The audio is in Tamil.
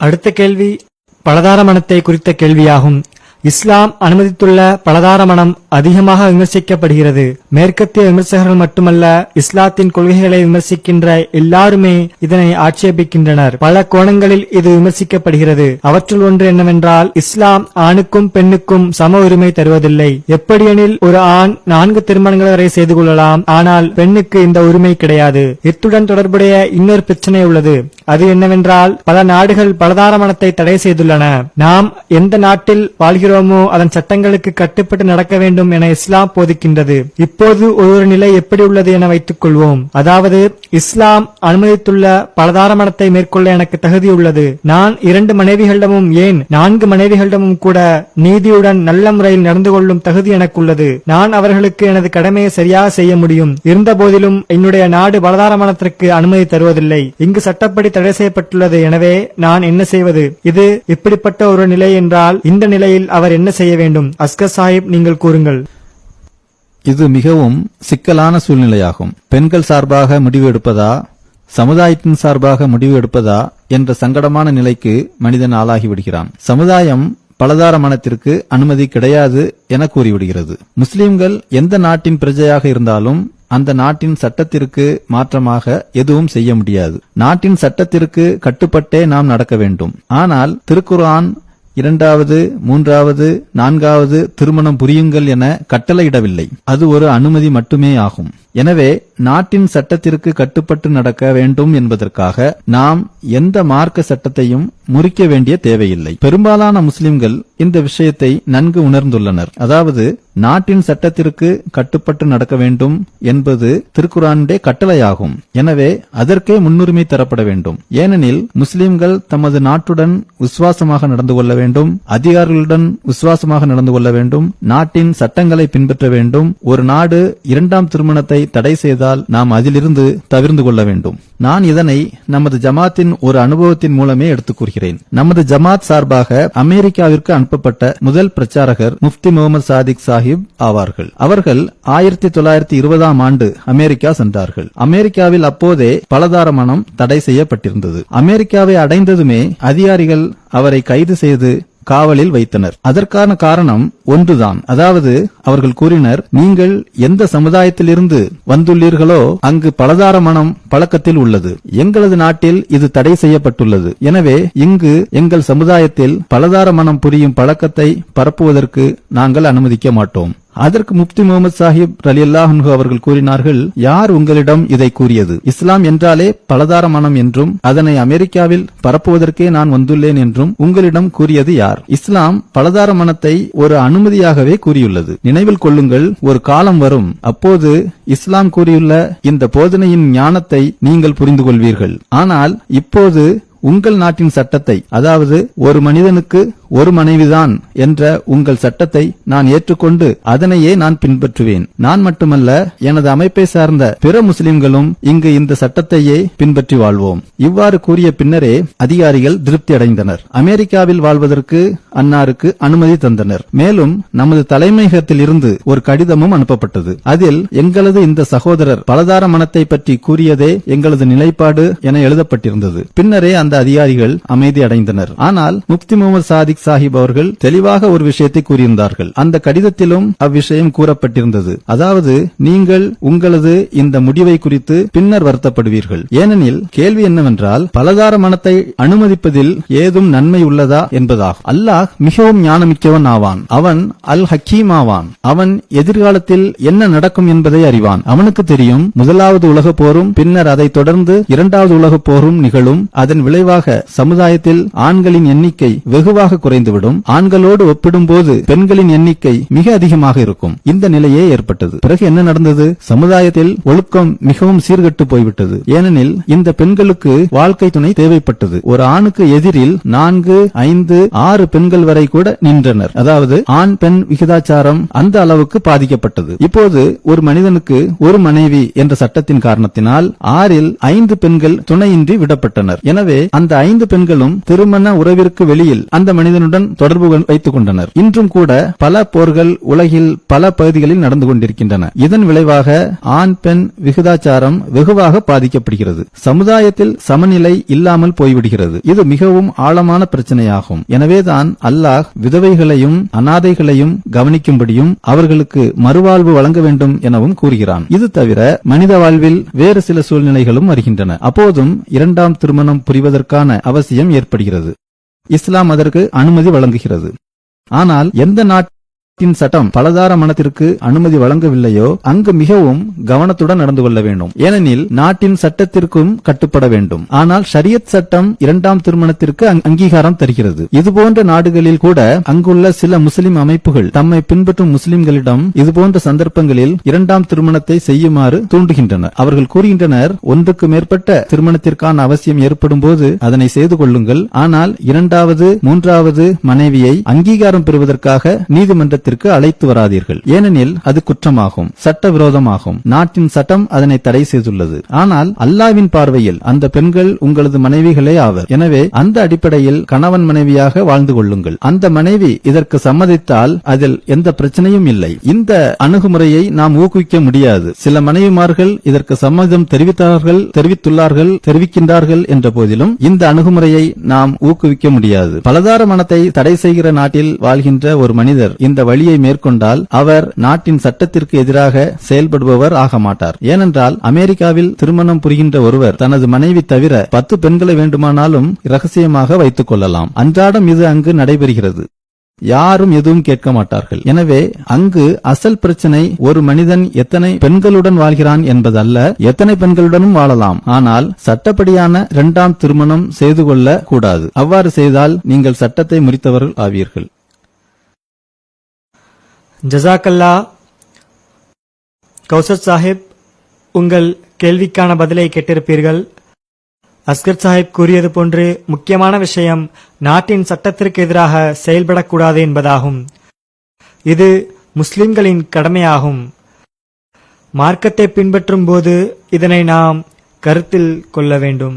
அடுத்த கேள்வி பலதார மணத்தை குறித்த கேள்வியாகும். இஸ்லாம் அனுமதித்துள்ள பலதார மணம் அதிகமாக விமர்சிக்கப்படுகிறது. மேற்கத்திய விமர்சகர்கள் மட்டுமல்ல, இஸ்லாத்தின் கொள்கைகளை விமர்சிக்கின்ற எல்லாருமே இதனை ஆட்சேபிக்கின்றனர். பல கோணங்களில் இது விமர்சிக்கப்படுகிறது. அவற்றுள் ஒன்று என்னவென்றால், இஸ்லாம் ஆணுக்கும் பெண்ணுக்கும் சம உரிமை தருவதில்லை. எப்படியெனில், ஒரு ஆண் 4 திருமணங்கள் வரை செய்து கொள்ளலாம், ஆனால் பெண்ணுக்கு இந்த உரிமை கிடையாது. இத்துடன் தொடர்புடைய இன்னொரு பிரச்சனை உள்ளது. அது என்னவென்றால், பல நாடுகள் பலதார மணத்தை தடை செய்துள்ளன. நாம் எந்த நாட்டில் வாழ்கிறோமோ அதன் சட்டங்களுக்கு கட்டுப்பட்டு நடக்க வேண்டும் என இஸ்லாம் போதிக்கின்றது. இப்போது ஒரு நிலை எப்படி உள்ளது என வைத்துக் கொள்வோம். அதாவது, இஸ்லாம் அனுமதித்துள்ள பலதார மணத்தை மேற்கொள்ள எனக்கு தகுதி உள்ளது. நான் 2 மனைவிகளிடமும், ஏன் 4 மனைவிகளிடமும் கூட நீதியுடன் நல்ல முறையில் நடந்து கொள்ளும் தகுதி எனக்கு உள்ளது. நான் அவர்களுக்கு எனது கடமையை சரியாக செய்ய முடியும். இருந்த போதிலும் என்னுடைய நாடு பலதார மணத்திற்கு அனுமதி தருவதில்லை. இங்கு சட்டப்படி தடை செய்யப்பட்டுள்ளது. எனவே நான் என்ன செய்வது? இது இப்படிப்பட்ட ஒரு நிலை என்றால், இந்த நிலையில் அவர் என்ன செய்ய வேண்டும்? அஸ்கர் சாஹிப், நீங்கள் கூறுங்கள். இது மிகவும் சிக்கலான சூழ்நிலையாகும். பெண்கள் சார்பாக முடிவு எடுப்பதா, சமுதாயத்தின் சார்பாக முடிவு எடுப்பதா என்ற சங்கடமான நிலைக்கு மனிதன் ஆளாகிவிடுகிறான். சமுதாயம் பலதார மணத்திற்கு அனுமதி கிடையாது என கூறிவிடுகிறது. முஸ்லிம்கள் எந்த நாட்டின் பிரஜையாக இருந்தாலும் அந்த நாட்டின் சட்டத்திற்கு மாற்றமாக எதுவும் செய்ய முடியாது. நாட்டின் சட்டத்திற்கு கட்டுப்பட்டே நாம் நடக்க வேண்டும். ஆனால் திருக்குர்ஆன் 2வது, 3வது, 4வது திருமணம் புரியுங்கள் என கட்டளையிடவில்லை. அது ஒரு அனுமதி மட்டுமே ஆகும். எனவே நாட்டின் சட்டத்திற்கு கட்டுப்பட்டு நடக்க வேண்டும் என்பதற்காக நாம் எந்த மார்க்க சட்டத்தையும் முறிக்க வேண்டிய தேவையில்லை. பெரும்பாலான முஸ்லிம்கள் இந்த விஷயத்தை நன்கு உணர்ந்துள்ளனர். அதாவது, நாட்டின் சட்டத்திற்கு கட்டுப்பட்டு நடக்க வேண்டும் என்பது திருக்குர்ஆனுடைய கட்டளையாகும். எனவே அதற்கே முன்னுரிமை தரப்பட வேண்டும். ஏனெனில் முஸ்லிம்கள் தமது நாட்டுடன் விசுவாசமாக நடந்து கொள்ள வேண்டும், அதிகாரிகளுடன் விசுவாசமாக நடந்து கொள்ள வேண்டும், நாட்டின் சட்டங்களை பின்பற்ற வேண்டும். ஒரு நாடு 2ஆம் திருமணத்தை தடை செய்தால் நாம் அதிலிருந்து தவிர்ந்து கொள்ள வேண்டும். நான் இதனை நமது ஜமாத்தின் ஒரு அனுபவத்தின் மூலமே எடுத்துக் கூறுகிறேன். நமது ஜமாத் சார்பாக அமெரிக்காவிற்கு அனுப்பப்பட்ட முதல் பிரச்சாரகர் முஃப்தி முகமது சாதிக் சாஹிப் ஆவார்கள். அவர்கள் 1920ஆம் ஆண்டு அமெரிக்கா சென்றார்கள். அமெரிக்காவில் அப்போதே பலதார மணம் தடை செய்யப்பட்டிருந்தது. அமெரிக்காவை அடைந்ததுமே அதிகாரிகள் அவரை கைது செய்து காவலில் வைத்தனர். அதற்கான காரணம் ஒன்றுதான். அதாவது, அவர்கள் கூறினர், நீங்கள் எந்த சமுதாயத்திலிருந்து வந்துள்ளீர்களோ அங்கு பலதார மணம் பழக்கத்தில் உள்ளது. எங்களது நாட்டில் இது தடை செய்யப்பட்டுள்ளது. எனவே இங்கு எங்கள் சமுதாயத்தில் பலதார மணம் புரியும் பழக்கத்தை பரப்புவதற்கு நாங்கள் அனுமதிக்க மாட்டோம். அதற்கு முஃப்தி முகமது சாஹிப் ரலியல்லாஹு அன்ஹு அவர்கள் கூறினார்கள், யார் உங்களிடம் இதை கூறியது? இஸ்லாம் என்றாலே பலதார மணம் என்றும் அதனை அமெரிக்காவில் பரப்புவதற்கே நான் வந்துள்ளேன் என்றும் உங்களிடம் கூறியது யார்? இஸ்லாம் பலதார மணத்தை ஒரு அனுமதியாகவே கூறியுள்ளது. நினைவில் கொள்ளுங்கள், ஒரு காலம் வரும், அப்போது இஸ்லாம் கூறியுள்ள இந்த போதனையின் ஞானத்தை நீங்கள் புரிந்து கொள்வீர்கள். ஆனால் இப்போது உங்கள் நாட்டின் சட்டத்தை, அதாவது ஒரு மனிதனுக்கு ஒரு மனைவிதான் என்ற உங்கள் சட்டத்தை நான் ஏற்றுக்கொண்டு அதனையே நான் பின்பற்றுவேன். நான் மட்டுமல்ல, எனது அமைப்பை சார்ந்த பிற முஸ்லிம்களும் இங்கு இந்த சட்டத்தையே பின்பற்றி வாழ்வோம். இவ்வாறு கூறிய பின்னரே அதிகாரிகள் திருப்தி அடைந்தனர். அமெரிக்காவில் வாழ்வதற்கு அன்னாருக்கு அனுமதி தந்தனர். மேலும் நமது தலைமையகத்தில் இருந்து ஒரு கடிதமும் அனுப்பப்பட்டது. அதில் எங்களது இந்த சகோதரர் பலதார மணத்தை பற்றி கூறியதே எங்களது நிலைப்பாடு என எழுதப்பட்டிருந்தது. பின்னரே அந்த அதிகாரிகள் அமைதி அடைந்தனர். ஆனால் முஃப்தி முகமது சாதிக் சாஹிப் அவர்கள் தெளிவாக ஒரு விஷயத்தை கூறியிருந்தார்கள். அந்த கடிதத்திலும் அவ்விஷயம் கூறப்பட்டிருந்தது. அதாவது, நீங்கள் உங்களது இந்த முடிவை குறித்து பின்னர் வருத்தப்படுவீர்கள். ஏனெனில் கேள்வி என்னவென்றால், பலதார மணத்தை அனுமதிப்பதில் ஏதும் நன்மை உள்ளதா என்பதாகும். அல்லாஹ் மிகவும் ஞானமிக்கவன் ஆவான். அவன் அல் ஹக்கீம் ஆவான். அவன் எதிர்காலத்தில் என்ன நடக்கும் என்பதை அறிவான். அவனுக்கு தெரியும், முதலாவது உலக போரும் பின்னர் அதை தொடர்ந்து 2வது உலக போரும் நிகழும். அதன் விளைவாக சமுதாயத்தில் ஆண்களின் எண்ணிக்கை வெகுவாக குறைந்துவிடும். ஆண்களோடு ஒப்பிடும்போது பெண்களின் எண்ணிக்கை மிக அதிகமாக இருக்கும். இந்த நிலையே ஏற்பட்டது. பிறகு என்ன நடந்தது? சமுதாயத்தில் ஒழுக்கம் மிகவும் சீர்கெட்டு போய்விட்டது. ஏனெனில் இந்த பெண்களுக்கு வாழ்க்கை துணை தேவைப்பட்டது. ஒரு ஆணுக்கு எதிரில் 4, 5, 6 பெண்கள் வரை கூட நின்றனர். அதாவது ஆண் பெண் விகிதாச்சாரம் அந்த அளவுக்கு பாதிக்கப்பட்டது. இப்போது ஒரு மனிதனுக்கு ஒரு மனைவி என்ற சட்டத்தின் காரணத்தினால் 6ல் 5 பெண்கள் துணையின்றி விடப்பட்டனர். எனவே அந்த 5 பெண்களும் திருமண உறவிற்கு வெளியில் அந்த மனிதன் மனிதனுடன் தொடர்பு வைத்துக் கொண்டனர். இன்றும் கூட பல போர்கள் உலகில் பல பகுதிகளில் நடந்து கொண்டிருக்கின்றன. இதன் விளைவாக ஆண் பெண் விகிதாச்சாரம் வெகுவாக பாதிக்கப்படுகிறது. சமுதாயத்தில் சமநிலை இல்லாமல் போய்விடுகிறது. இது மிகவும் ஆழமான பிரச்சனையாகும். எனவேதான் அல்லாஹ் விதவைகளையும் அனாதைகளையும் கவனிக்கும்படியும் அவர்களுக்கு மறுவாழ்வு வழங்க வேண்டும் எனவும் கூறுகிறான். இது தவிர மனித வாழ்வில் வேறு சில சூழ்நிலைகளும் வருகின்றன. அப்போதும் இரண்டாம் திருமணம் புரிவதற்கான அவசியம் ஏற்படுகிறது. இஸ்லாம் அதற்கு அனுமதி வழங்குகிறது. ஆனால் எந்த நாட்டின் சட்டம் பலதார மணத்திற்கு அனுமதி வழங்கவில்லையோ அங்கு மிகவும் கவனத்துடன் நடந்து கொள்ள வேண்டும். ஏனெனில் நாட்டின் சட்டத்திற்கும் கட்டுப்பட வேண்டும். ஆனால் ஷரியத் சட்டம் இரண்டாம் திருமணத்திற்கு அங்கீகாரம் தருகிறது. இதுபோன்ற நாடுகளில் கூட அங்குள்ள சில முஸ்லிம் அமைப்புகள் தம்மை பின்பற்றும் முஸ்லிம்களிடம் இதுபோன்ற சந்தர்ப்பங்களில் இரண்டாம் திருமணத்தை செய்யுமாறு தூண்டுகின்றனர். அவர்கள் கூறுகின்றனர், ஒன்றுக்கு மேற்பட்ட திருமணத்திற்கான அவசியம் ஏற்படும் போது அதனை செய்து கொள்ளுங்கள். ஆனால் இரண்டாவது மூன்றாவது மனைவியை அங்கீகாரம் பெறுவதற்காக நீதிமன்ற அழைத்து வராதீர்கள். ஏனெனில் அது குற்றமாகும், சட்டவிரோதமாகும். நாட்டின் சட்டம் அதனை தடை செய்துள்ளது. ஆனால் அல்லாஹ்வின் பார்வையில் அந்த பெண்கள் உங்களது மனைவிகளே ஆவர். எனவே அந்த அடிப்படையில் கணவன் மனைவியாக வாழ்ந்து கொள்ளுங்கள். அந்த மனைவி இதற்கு சம்மதித்தால் அதில் எந்த பிரச்சனையும் இல்லை. இந்த அணுகுமுறையை நாம் ஊக்குவிக்க முடியாது. சில மனைவிமார்கள் இதற்கு சம்மதம் தெரிவிக்கின்றார்கள் என்ற போதிலும் இந்த அணுகுமுறையை நாம் ஊக்குவிக்க முடியாது. பலதார மணத்தை தடை செய்கிற நாட்டில் வாழ்கின்ற ஒரு மனிதர் இந்த வழியை மேற்கொண்டால் அவர் நாட்டின் சட்டத்திற்கு எதிராக செயல்படுபவர் ஆக மாட்டார். ஏனென்றால் அமெரிக்காவில் திருமணம் புரிகின்ற ஒருவர் தனது மனைவி தவிர 10 பெண்களை வேண்டுமானாலும் இரகசியமாக வைத்துக் கொள்ளலாம். அன்றாடம் இது அங்கு நடைபெறுகிறது. யாரும் எதுவும் கேட்க மாட்டார்கள். எனவே அங்கு அசல் பிரச்சனை ஒரு மனிதன் எத்தனை பெண்களுடன் வாழ்கிறான் என்பதல்ல, எத்தனை பெண்களுடனும் வாழலாம். ஆனால் சட்டப்படியான இரண்டாம் திருமணம் செய்து கொள்ள கூடாது. அவ்வாறு செய்தால் நீங்கள் சட்டத்தை முறித்தவர்கள் ஆவீர்கள். ஜசாக்கல்லா கௌசத் சாஹிப், உங்கள் கேள்விக்கான பதிலை கேட்டிருப்பீர்கள். அஸ்கர் சாஹிப் கூறியது போன்று முக்கியமான விஷயம் நாட்டின் சட்டத்திற்கு எதிராக செயல்படக்கூடாது என்பதாகும். இது முஸ்லிம்களின் கடமையாகும். மார்க்கத்தை பின்பற்றும் போது இதனை நாம் கருத்தில் கொள்ள வேண்டும்.